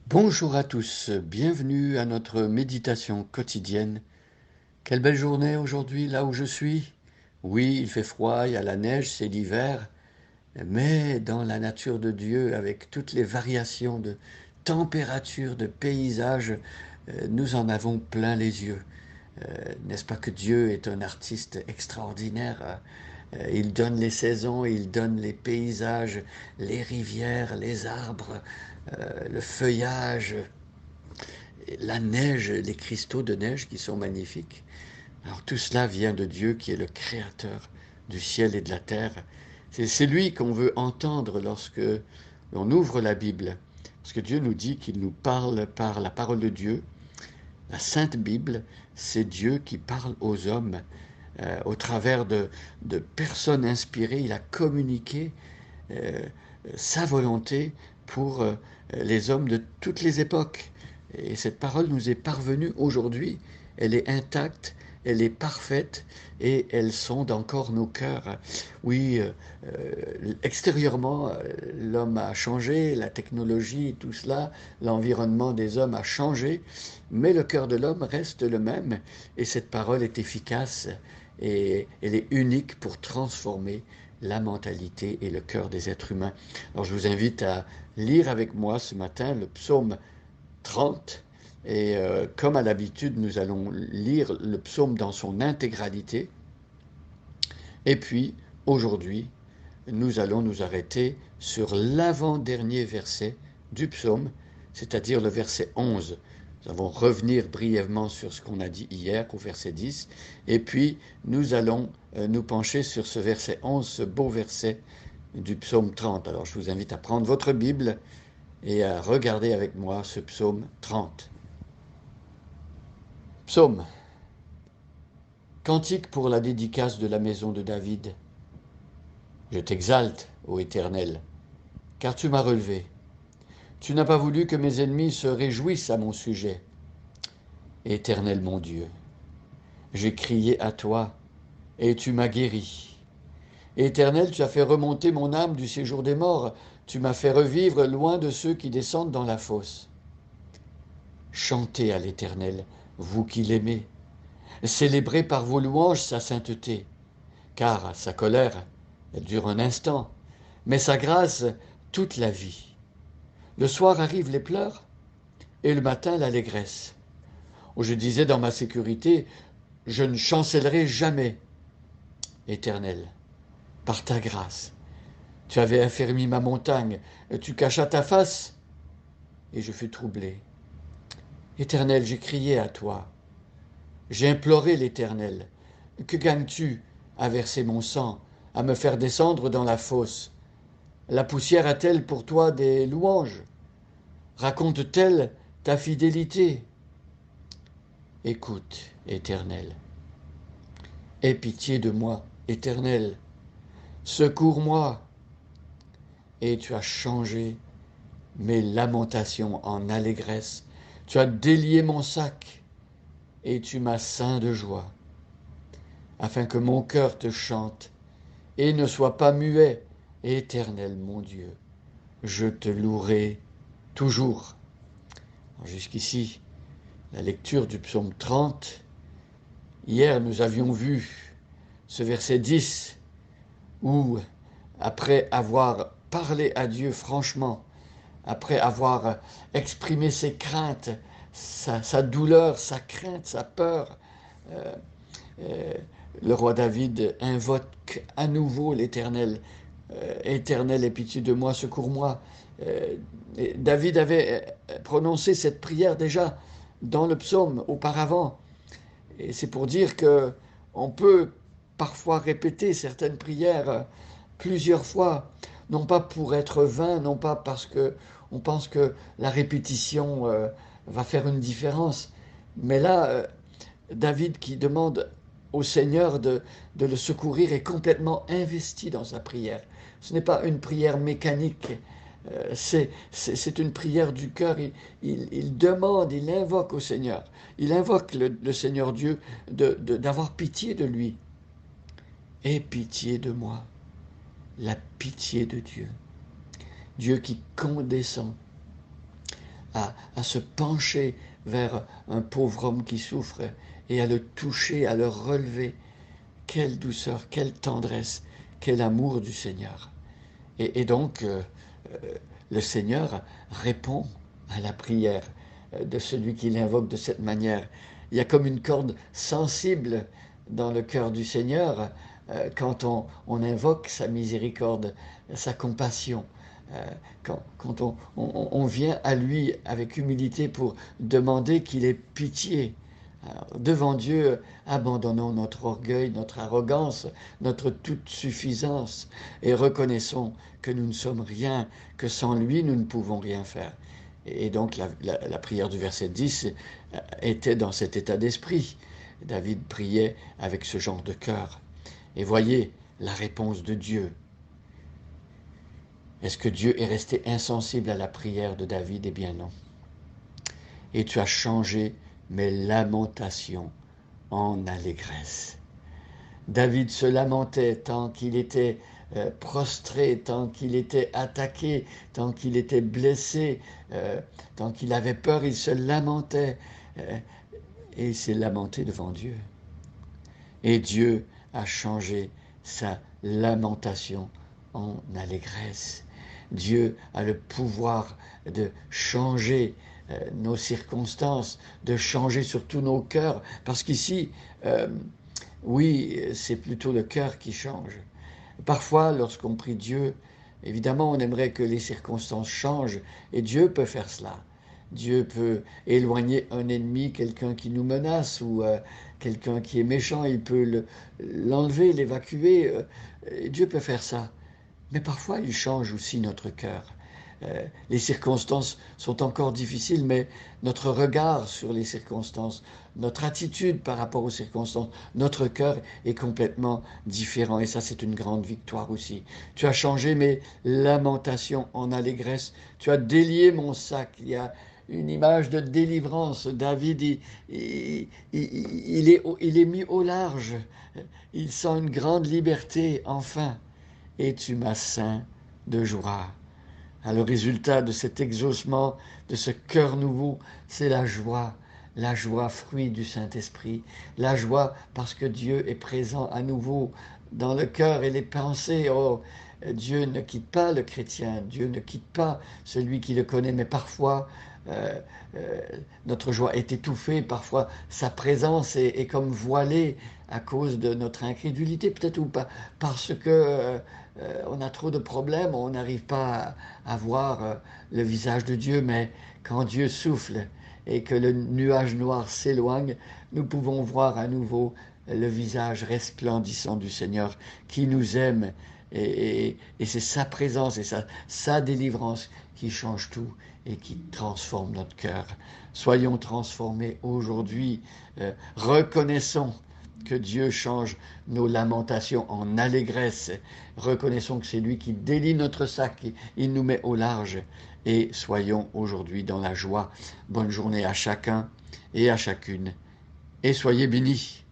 Bonjour à tous, bienvenue à notre méditation quotidienne. Quelle belle journée aujourd'hui là où je suis. Oui, il fait froid, il y a la neige, c'est l'hiver, mais dans la nature de Dieu, avec toutes les variations de température, de paysage, nous en avons plein les yeux. N'est-ce pas que Dieu est un artiste extraordinaire? Il donne les saisons, il donne les paysages, les rivières, les arbres, le feuillage, la neige, les cristaux de neige qui sont magnifiques. Alors tout cela vient de Dieu qui est le créateur du ciel et de la terre. C'est lui qu'on veut entendre lorsque l'on ouvre la Bible. Parce que Dieu nous dit qu'il nous parle par la parole de Dieu. La Sainte Bible, c'est Dieu qui parle aux hommes au travers de personnes inspirées. Il a communiqué euh, sa volonté pour les hommes de toutes les époques. Et cette parole nous est parvenue aujourd'hui. Elle est intacte, elle est parfaite et elle sonde encore nos cœurs. Oui, extérieurement, l'homme a changé, la technologie, tout cela, l'environnement des hommes a changé, mais le cœur de l'homme reste le même et cette parole est efficace et elle est unique pour transformer la mentalité et le cœur des êtres humains. Alors je vous invite à lire avec moi ce matin le psaume 30. Et comme à l'habitude, nous allons lire le psaume dans son intégralité. Et puis, aujourd'hui, nous allons nous arrêter sur l'avant-dernier verset du psaume, c'est-à-dire le verset 11. Nous allons revenir brièvement sur ce qu'on a dit hier au verset 10, et puis nous allons nous pencher sur ce verset 11, ce beau verset du psaume 30. Alors je vous invite à prendre votre Bible et à regarder avec moi ce psaume 30. Psaume, cantique pour la dédicace de la maison de David. Je t'exalte, ô Éternel, car tu m'as relevé. Tu n'as pas voulu que mes ennemis se réjouissent à mon sujet. Éternel mon Dieu, j'ai crié à toi, et tu m'as guéri. Éternel, tu as fait remonter mon âme du séjour des morts, tu m'as fait revivre loin de ceux qui descendent dans la fosse. Chantez à l'Éternel, vous qui l'aimez, célébrez par vos louanges sa sainteté, car sa colère, elle dure un instant, mais sa grâce toute la vie. Le soir arrivent les pleurs, et le matin l'allégresse. Où je disais dans ma sécurité, je ne chancellerai jamais, Éternel, par ta grâce. Tu avais affermi ma montagne, tu cachas ta face, et je fus troublé. Éternel, j'ai crié à toi, j'ai imploré l'Éternel. Que gagnes-tu à verser mon sang, à me faire descendre dans la fosse? La poussière a-t-elle pour toi des louanges? Raconte-t-elle ta fidélité? Écoute, Éternel. Aie pitié de moi, Éternel. Secours-moi. Et tu as changé mes lamentations en allégresse. Tu as délié mon sac et tu m'as ceint de joie, afin que mon cœur te chante et ne soit pas muet, Éternel mon Dieu. Je te louerai toujours. Jusqu'ici, la lecture du psaume 30. Hier, nous avions vu ce verset 10 où, après avoir parlé à Dieu franchement, après avoir exprimé ses craintes, sa douleur, sa crainte, sa peur, euh, euh, le roi David invoque à nouveau l'Éternel. Éternel, aie pitié de moi, secours-moi. David avait prononcé cette prière déjà dans le psaume auparavant. Et c'est pour dire que on peut parfois répéter certaines prières plusieurs fois, non pas pour être vain, non pas parce que on pense que la répétition va faire une différence, mais là, David qui demande au Seigneur de le secourir est complètement investi dans sa prière. Ce n'est pas une prière mécanique, c'est une prière du cœur. Il demande, il invoque au Seigneur. Il invoque le Seigneur Dieu d'avoir pitié de lui. Aie pitié de moi, la pitié de Dieu. Dieu qui condescend à se pencher vers un pauvre homme qui souffre et à le toucher, à le relever. Quelle douceur, quelle tendresse, quel amour du Seigneur. Et donc, le Seigneur répond à la prière de celui qui l'invoque de cette manière. Il y a comme une corde sensible dans le cœur du Seigneur quand on invoque sa miséricorde, sa compassion. Quand on vient à lui avec humilité pour demander qu'il ait pitié. Alors, devant Dieu, abandonnons notre orgueil, notre arrogance, notre toute suffisance et reconnaissons que nous ne sommes rien, que sans lui, nous ne pouvons rien faire. Et donc la prière du verset 10 était dans cet état d'esprit. David priait avec ce genre de cœur. Et voyez la réponse de Dieu. Est-ce que Dieu est resté insensible à la prière de David? Eh bien non. Et tu as changé mes lamentations en allégresse. David se lamentait tant qu'il était prostré, tant qu'il était attaqué, tant qu'il était blessé, tant qu'il avait peur, il se lamentait et il s'est lamenté devant Dieu. Et Dieu a changé sa lamentation en allégresse. Dieu a le pouvoir de changer nos circonstances, de changer surtout nos cœurs, parce qu'ici, oui, c'est plutôt le cœur qui change. Parfois, lorsqu'on prie Dieu, évidemment, on aimerait que les circonstances changent, et Dieu peut faire cela. Dieu peut éloigner un ennemi, quelqu'un qui nous menace, ou quelqu'un qui est méchant, il peut l'enlever, l'évacuer. Dieu peut faire ça. Mais parfois, il change aussi notre cœur. Les circonstances sont encore difficiles, mais notre regard sur les circonstances, notre attitude par rapport aux circonstances, notre cœur est complètement différent. Et ça, c'est une grande victoire aussi. Tu as changé mes lamentations en allégresse. Tu as délié mon sac. Il y a une image de délivrance. David, il est mis au large. Il sent une grande liberté, enfin. Et tu m'as ceint de joie. Le résultat de cet exaucement, de ce cœur nouveau, c'est la joie fruit du Saint-Esprit, la joie parce que Dieu est présent à nouveau dans le cœur et les pensées. Oh, Dieu ne quitte pas le chrétien, Dieu ne quitte pas celui qui le connaît, mais parfois notre joie est étouffée, parfois sa présence est comme voilée à cause de notre incrédulité, peut-être ou pas, parce que on a trop de problèmes, on n'arrive pas à voir le visage de Dieu, mais quand Dieu souffle et que le nuage noir s'éloigne, nous pouvons voir à nouveau le visage resplendissant du Seigneur qui nous aime, et c'est sa présence et sa délivrance qui change tout et qui transforme notre cœur. Soyons transformés aujourd'hui, reconnaissons que Dieu change nos lamentations en allégresse. Reconnaissons que c'est lui qui délie notre sac, il nous met au large. Et soyons aujourd'hui dans la joie. Bonne journée à chacun et à chacune. Et soyez bénis.